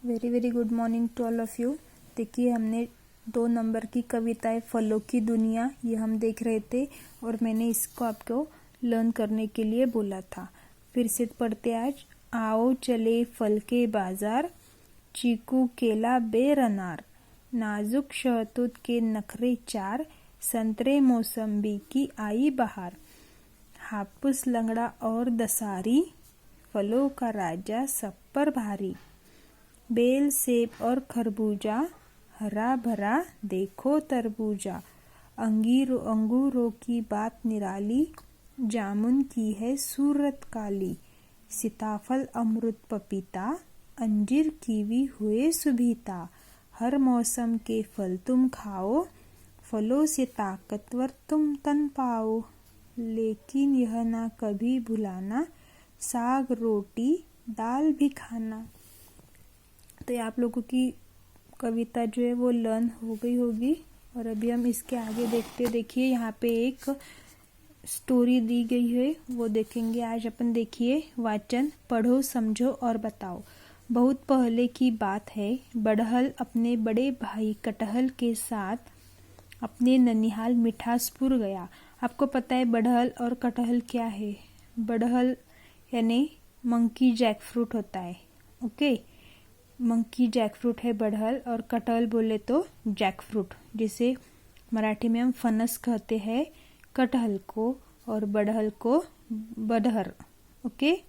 Very very good morning to all of you. देखिए, हमने 2 number की कविता है फलों की दुनिया, ये हम देख रहे थे और मैंने इसको आपको लर्न करने के लिए बोला था। फिर से पढ़ते आज। आओ चले फल के बाजार, चीकू केला बेर अनार, नाजुक शहतूत के नखरे 4, संतरे मौसम्बी की आई बहार, हापुस लंगड़ा और दसारी, फलों का राजा सब पर भारी, बेल सेब और खरबूजा, हरा भरा देखो तरबूजा, अंगूरों की बात निराली, जामुन की है सूरत काली, सीताफल अमृत पपीता, अंजीर कीवी हुए सुभीता, हर मौसम के फल तुम खाओ, फलों से ताकतवर तुम तन पाओ, लेकिन यह ना कभी भुलाना, साग रोटी दाल भी खाना। तो ये आप लोगों की कविता जो है वो लर्न हो गई होगी और अभी हम इसके आगे देखते। देखिए, यहाँ पे एक स्टोरी दी गई है, वो देखेंगे आज अपन। देखिए, वाचन पढ़ो, समझो और बताओ। बहुत पहले की बात है, बड़हल अपने बड़े भाई कटहल के साथ अपने ननिहाल मिठासपुर गया। आपको पता है बड़हल और कटहल क्या है? बड़हल यानी मंकी जैक फ्रूट होता है। ओके, मंकी जैक फ्रूट है बड़हल, और कटहल बोले तो जैक फ्रूट, जिसे मराठी में हम फनस कहते हैं कटहल को, और बड़हल को बड़हर। ओके,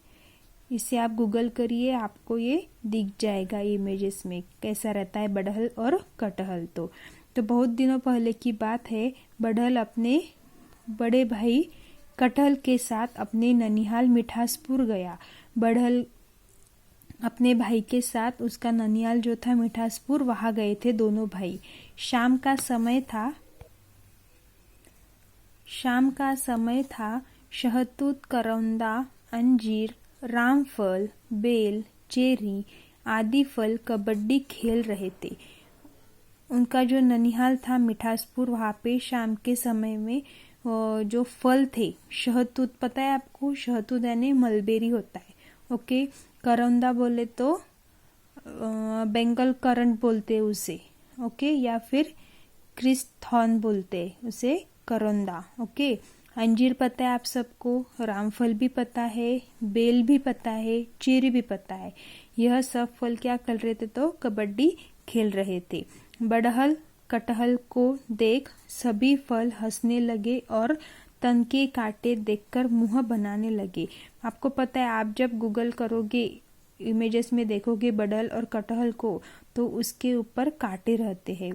इसे आप गूगल करिए, आपको ये दिख जाएगा इमेजेस में कैसा रहता है बड़हल और कटहल। तो बहुत दिनों पहले की बात है, बड़हल अपने बड़े भाई कटहल के साथ अपने ननिहाल मिठासपुर गया। बड़हल अपने भाई के साथ उसका ननिहाल जो था मिठासपुर, वहां गए थे दोनों भाई। शाम का समय था। शहतूत, करौंदा, अंजीर, रामफल, बेल, चेरी आदि फल कबड्डी खेल रहे थे। उनका जो ननिहाल था मिठासपुर, वहां पे शाम के समय में जो फल थे, शहतूत पता है आपको? शहतूत यानी मलबेरी होता है। ओके, करौंदा बोले तो बेंगल करंट बोलते हैं उसे। ओके, या फिर क्रिस्थॉन बोलते हैं उसे, करौंदा। ओके, अंजीर पता है आप सबको, रामफल भी पता है, बेल भी पता है, चेरी भी पता है। यह सब फल क्या कर रहे थे? तो कबड्डी खेल रहे थे। बड़हल कटहल को देख सभी फल हंसने लगे और तन के कांटे देखकर मुंह बनाने लगे। आपको पता है, आप जब गूगल करोगे, इमेजेस में देखोगे बड़हल और कटहल को, तो उसके ऊपर कांटे रहते हैं।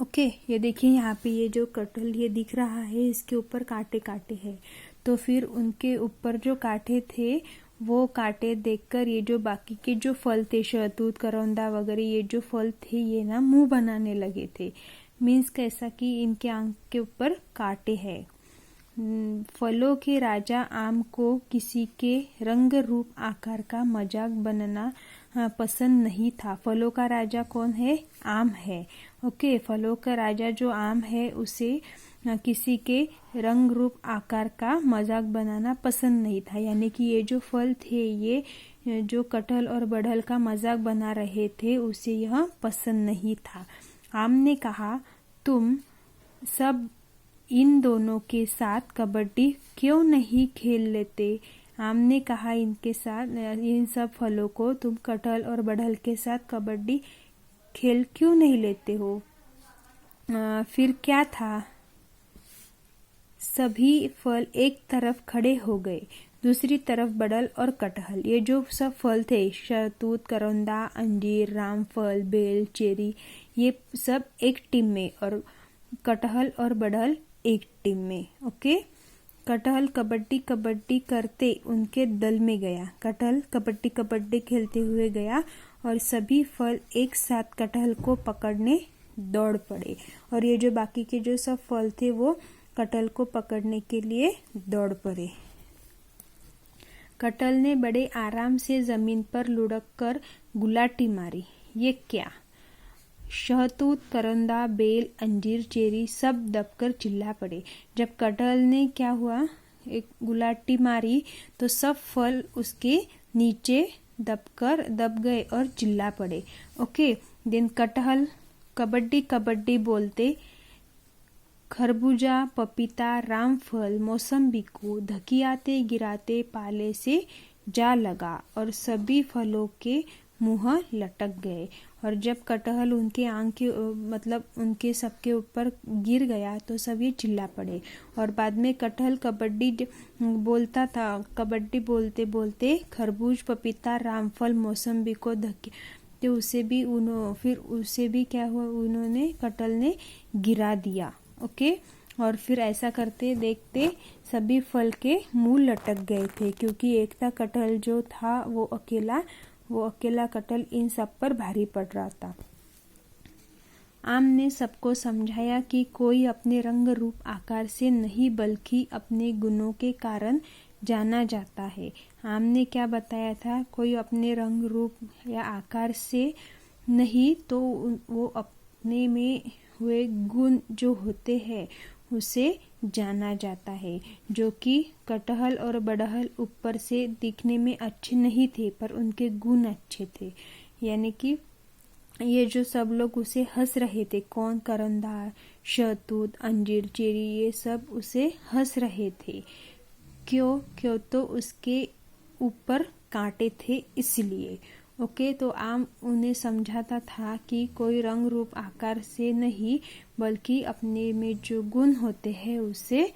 ओके, ये देखिए यहाँ पे ये जो कटहल ये दिख रहा है, इसके ऊपर कांटे कांटे हैं। तो फिर उनके ऊपर जो कांटे थे, वो कांटे देखकर ये जो बाकी के जो फल थे, शहतूत, करौंदा वगैरह, ये जो फल थे, ये ना मुंह बनाने लगे थे। मीन्स कैसा कि इनके आंख के ऊपर कांटे हैं। फलों के राजा आम को किसी के रंग रूप आकार का मजाक बनना पसंद नहीं था। फलों का राजा कौन है? आम है। ओके, फलों का राजा जो आम है, उसे किसी के रंग रूप आकार का मजाक बनाना पसंद नहीं था। यानी कि ये जो फल थे, ये जो कटहल और बड़हल का मजाक बना रहे थे, उसे यह पसंद नहीं था। आम ने कहा, तुम सब इन दोनों के साथ कबड्डी क्यों नहीं खेल लेते? आम ने कहा इनके साथ, इन सब फलों को, तुम कटहल और बड़हल के साथ कबड्डी खेल क्यों नहीं लेते हो? फिर क्या था? सभी फल एक तरफ खड़े हो गए, दूसरी तरफ बड़हल और कटहल। ये जो सब फल थे, शहतूत, करौंदा, अंजीर, रामफल, बेल, चेरी, ये सब एक टीम में, और कटहल और बड़हल एक टीम में। ओके, कटहल कबड्डी कबड्डी करते उनके दल में गया। कटहल कबड्डी कबड्डी खेलते हुए गया और सभी फल एक साथ कटहल को पकड़ने दौड़ पड़े। और ये जो बाकी के जो सब फल थे, वो कटहल को पकड़ने के लिए दौड़ पड़े। कटहल ने बड़े आराम से जमीन पर लुढ़क कर गुलाटी मारी। ये क्या? शहतूत, करौंदा, बेल, अंजीर, चेरी सब दबकर चिल्ला पड़े। जब कटहल ने क्या हुआ, एक गुलाटी मारी, तो सब फल उसके नीचे दब गए और चिल्ला पड़े। ओके, देन कटहल कबड्डी कबड्डी बोलते खरबूजा पपीता रामफल मौसम्बी को धकियाते गिराते पाले से जा लगा और सभी फलों के मुंह लटक गए। और जब कटहल उनके आंख के मतलब उनके सबके ऊपर गिर गया तो सभी चिल्ला पड़े। और बाद में कटहल कबड्डी बोलता था, कबड्डी बोलते बोलते खरबूज पपीता रामफल मौसम्बी को धके तो उसे भी क्या हुआ, उन्होंने कटहल ने गिरा दिया। ओके, और फिर ऐसा करते देखते सभी फल के मुंह लटक गए थे, क्योंकि एक था कटहल जो था वो अकेला कटहल इन सब पर भारी पड़ रहा था। आम ने सबको समझाया कि कोई अपने रंग रूप आकार से नहीं बल्कि अपने गुणों के कारण जाना जाता है। आम ने क्या बताया था, कोई अपने रंग रूप या आकार से नहीं तो वो अपने में हुए गुण जो होते हैं उसे जाना जाता है। जो कि कटहल और बड़हल ऊपर से दिखने में अच्छे नहीं थे पर उनके गुण अच्छे थे। यानी कि ये जो सब लोग उसे हंस रहे थे, कौन करंदार शहतूत अंजीर चेरी, ये सब उसे हंस रहे थे। क्यों तो उसके ऊपर कांटे थे इसलिए। ओके, तो आम उन्हें समझाता था कि कोई रंग रूप आकार से नहीं बल्कि अपने में जो गुण होते हैं उसे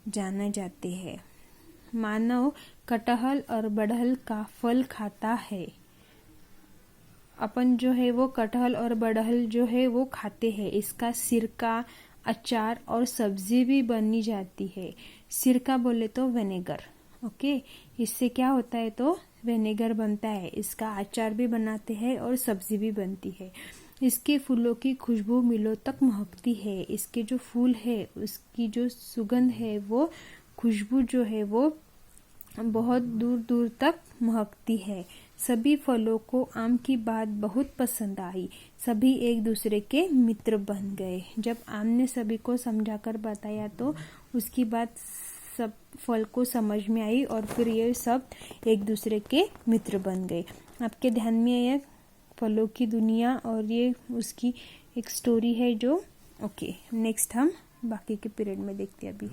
जाना जाते हैं। मानव कटहल और बड़हल का फल खाता है। अपन जो है वो कटहल और बड़हल जो है वो खाते हैं। इसका सिरका अचार और सब्जी भी बनी जाती है। सिरका बोले तो विनेगर। ओके, इससे क्या होता है तो विनेगर बनता है। इसका अचार भी बनाते हैं और सब्जी भी बनती है। इसके फूलों की खुशबू मीलों तक महकती है। इसके जो फूल है उसकी जो सुगंध है वो खुशबू जो है वो बहुत दूर दूर तक महकती है। सभी फलों को आम की बात बहुत पसंद आई। सभी एक दूसरे के मित्र बन गए। जब आम ने सभी को समझाकर बताया तो उसकी बात सब फल को समझ में आई और फिर ये सब एक दूसरे के मित्र बन गए। आपके ध्यान में आया फलों की दुनिया और ये उसकी एक स्टोरी है जो ओके, नेक्स्ट हम बाकी के पीरियड में देखते हैं अभी।